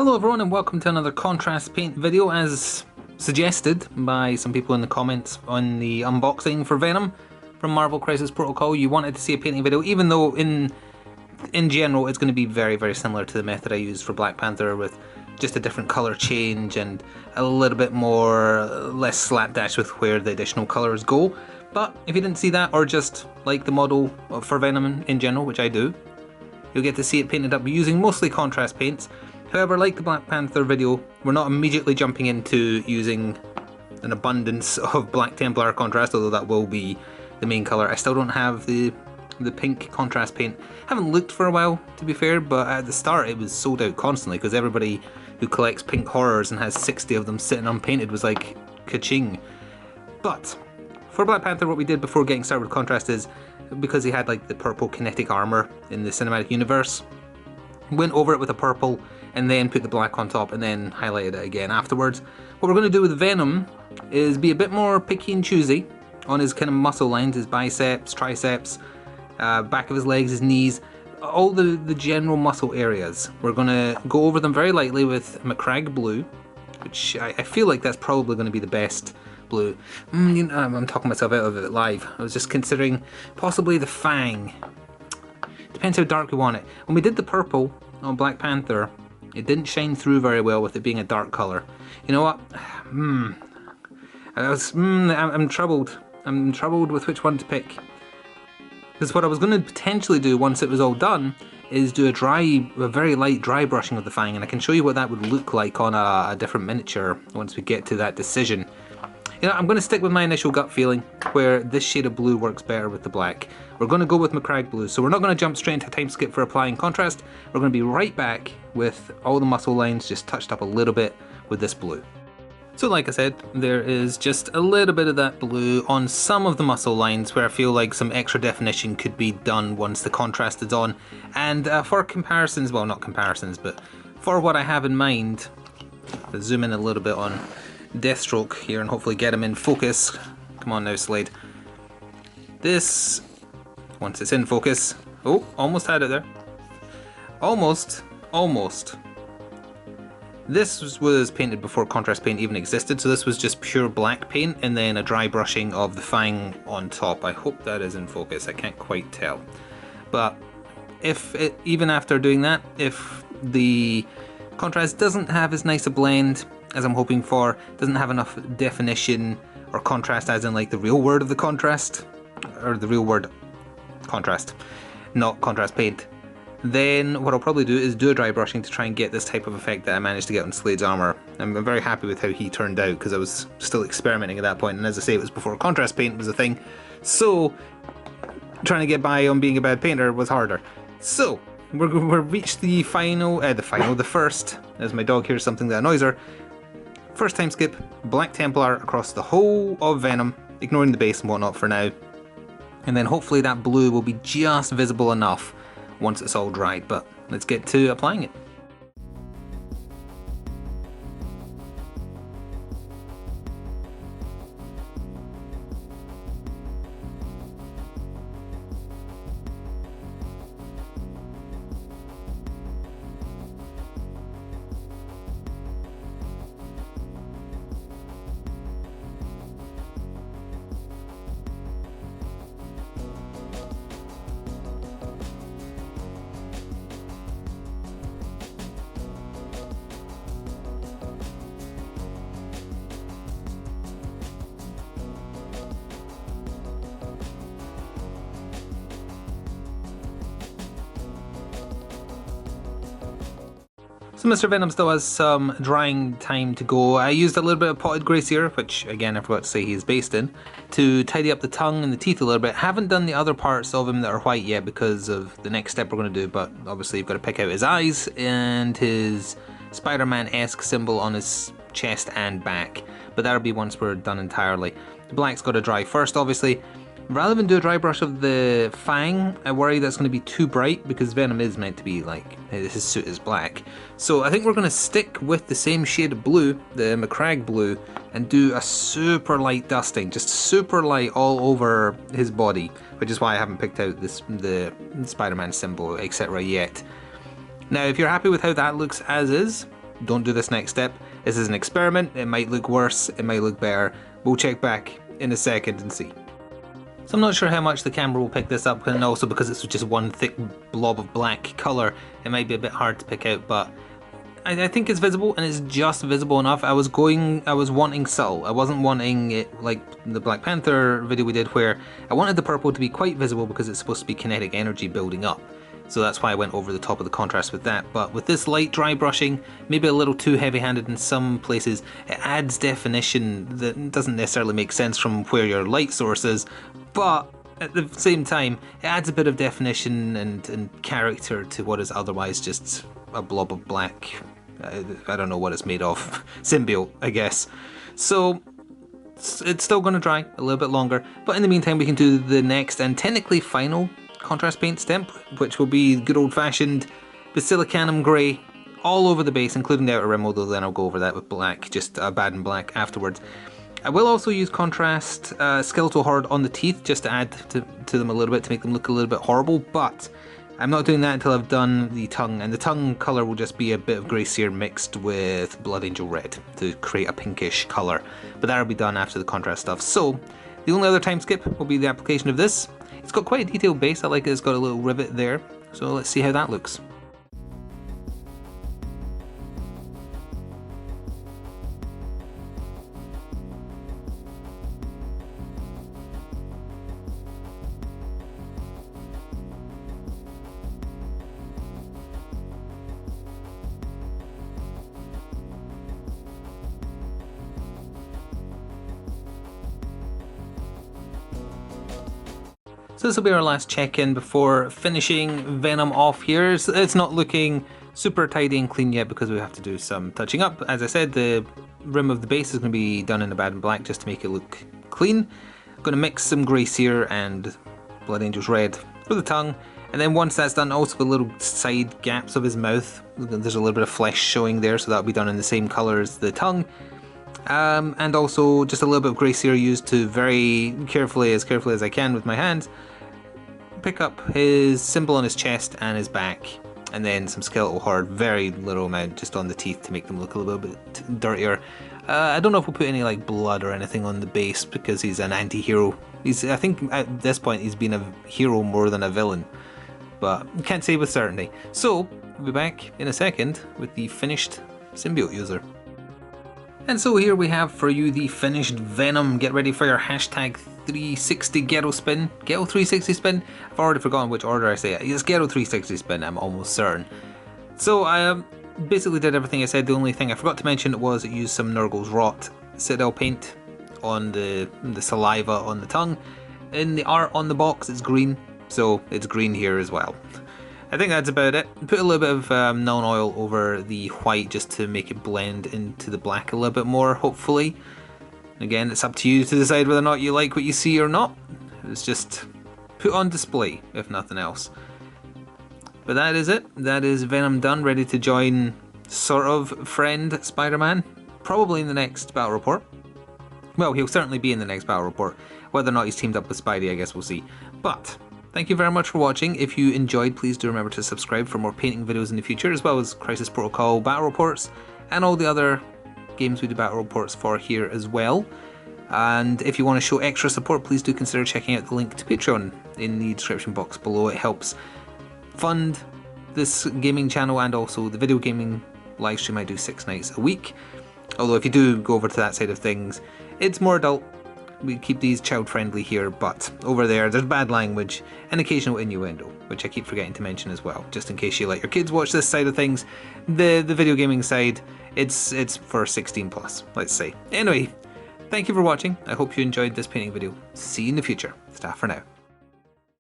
Hello everyone and welcome to another contrast paint video as suggested by some people in the comments on the unboxing for Venom from Marvel Crisis Protocol. You wanted to see a painting video, even though in general it's going to be very similar to the method I used for Black Panther, with just a different colour change and a little bit more less slapdash with where the additional colours go. But if you didn't see that, or just like the model for Venom in general, which I do, you'll get to see it painted up using mostly contrast paints. However, like the Black Panther video, we're not immediately jumping into using an abundance of Black Templar contrast, although that will be the main colour. I still don't have the pink contrast paint. Haven't looked for a while, to be fair, but at the start it was sold out constantly because everybody who collects pink horrors and has 60 of them sitting unpainted was like ka-ching. But for Black Panther, what we did before getting started with contrast is, because he had like the purple kinetic armour in the cinematic universe, went over it with a purple and then put the black on top and then highlighted it again afterwards. What we're going to do with Venom is be a bit more picky and choosy on his kind of muscle lines, his biceps, triceps, back of his legs, his knees, all the general muscle areas. We're going to go over them very lightly with McCrag Blue, which I feel like that's probably going to be the best blue. I'm talking myself out of it live. I was just considering possibly the Fang. Depends how dark we want it. When we did the purple on Black Panther, it didn't shine through very well with it being a dark colour. You know what? I'm troubled. I'm troubled with which one to pick. Because what I was going to potentially do once it was all done is do a very light dry brushing of the Fang, and I can show you what that would look like on a different miniature once we get to that decision. You know, I'm going to stick with my initial gut feeling, where this shade of blue works better with the black. We're going to go with McCrag Blue, so we're not going to jump straight into a time skip for applying contrast. We're going to be right back with all the muscle lines just touched up a little bit with this blue. So like I said, there is just a little bit of that blue on some of the muscle lines where I feel like some extra definition could be done once the contrast is on. And for comparisons, well, not comparisons, but for what I have in mind, I'll zoom in a little bit on Deathstroke here and hopefully get him in focus. Come on now, Slade. This, once it's in focus, oh, almost had it there. Almost. This was painted before contrast paint even existed, so this was just pure black paint and then a dry brushing of the Fang on top. I hope that is in focus, I can't quite tell. But even after doing that, if the contrast doesn't have as nice a blend as I'm hoping for, doesn't have enough definition or contrast as in like the real word of the contrast, or the real word contrast, not contrast paint, then what I'll probably do is do a dry brushing to try and get this type of effect that I managed to get on Slade's armour. I'm very happy with how he turned out because I was still experimenting at that point, and as I say, it was before contrast paint was a thing, so trying to get by on being a bad painter was harder. So we've reached the first, as my dog hears something that annoys her, first time skip, Black Templar across the whole of Venom, ignoring the base and whatnot for now. And then hopefully that blue will be just visible enough once it's all dried, but let's get to applying it. So Mr. Venom still has some drying time to go. I used a little bit of potted gracier, which again I forgot to say he's based in, to tidy up the tongue and the teeth a little bit. Haven't done the other parts of him that are white yet because of the next step we're going to do, but obviously you've got to pick out his eyes and his Spider-Man-esque symbol on his chest and back. But that'll be once we're done entirely. The black's got to dry first, obviously. Rather than do a dry brush of the Fang, I worry that's going to be too bright because Venom is meant to be like, his suit is black. So I think we're going to stick with the same shade of blue, the McCrag Blue, and do a super light dusting, just super light all over his body, which is why I haven't picked out the Spider-Man symbol, etc. yet. Now, if you're happy with how that looks as is, don't do this next step. This is an experiment. It might look worse, it might look better. We'll check back in a second and see. So I'm not sure how much the camera will pick this up, and also because it's just one thick blob of black colour, it might be a bit hard to pick out, but I think it's visible, and it's just visible enough. I was wanting subtle. I wasn't wanting it like the Black Panther video we did, where I wanted the purple to be quite visible because it's supposed to be kinetic energy building up. So that's why I went over the top of the contrast with that. But with this light dry brushing, maybe a little too heavy-handed in some places, it adds definition that doesn't necessarily make sense from where your light source is, but at the same time, it adds a bit of definition and character to what is otherwise just a blob of black. I don't know what it's made of. Symbiote, I guess. So it's still going to dry a little bit longer, but in the meantime we can do the next and technically final contrast paint step, which will be good old-fashioned basilicanum grey all over the base, including the outer rim, although then I'll go over that with black, just bad and black afterwards. I will also use contrast skeletal horde on the teeth just to add to them a little bit, to make them look a little bit horrible, but I'm not doing that until I've done the tongue, and the tongue colour will just be a bit of grey sear mixed with blood angel red to create a pinkish colour, but that'll be done after the contrast stuff. So the only other time skip will be the application of this. It's got quite a detailed base. I like it. It's got a little rivet there, so let's see how that looks. So this will be our last check-in before finishing Venom off here. It's not looking super tidy and clean yet because we have to do some touching up. As I said, the rim of the base is going to be done in a bad and black just to make it look clean. I'm going to mix some grey sear and Blood Angel's red for the tongue, and then once that's done, also the little side gaps of his mouth, there's a little bit of flesh showing there, so that'll be done in the same colour as the tongue. And also just a little bit of grey sear used to very carefully as I can with my hands, pick up his symbol on his chest and his back, and then some skeletal horde, very little amount just on the teeth to make them look a little bit dirtier. I don't know if we'll put any like blood or anything on the base because he's an anti-hero. I think at this point he's been a hero more than a villain, but can't say with certainty. So we'll be back in a second with the finished symbiote user. And so here we have for you the finished Venom. Get ready for your hashtag 360 Ghetto Spin. Ghetto 360 Spin? I've already forgotten which order I say it. It's Ghetto 360 Spin, I'm almost certain. So I basically did everything I said. The only thing I forgot to mention was it used some Nurgle's Rot Citadel paint on the saliva on the tongue. In the art on the box it's green, so it's green here as well. I think that's about it. Put a little bit of Null oil over the white just to make it blend into the black a little bit more, hopefully. Again, it's up to you to decide whether or not you like what you see or not. It's just put on display, if nothing else. But that is it. That is Venom done, ready to join sort of friend Spider-Man. Probably in the next battle report. Well, he'll certainly be in the next battle report. Whether or not he's teamed up with Spidey, I guess we'll see. But thank you very much for watching. If you enjoyed, please do remember to subscribe for more painting videos in the future, as well as Crisis Protocol battle reports and all the other games we do battle reports for here as well. And if you want to show extra support, please do consider checking out the link to Patreon in the description box below. It helps fund this gaming channel and also the video gaming live stream I do 6 nights a week. Although if you do go over to that side of things, it's more adult. We keep these child friendly here, but over there's bad language and occasional innuendo, which I keep forgetting to mention as well, just in case you let your kids watch this side of things. The video gaming side, it's for 16 plus, let's say. Anyway, thank you for watching. I hope you enjoyed this painting video. See you in the future. Ta for now.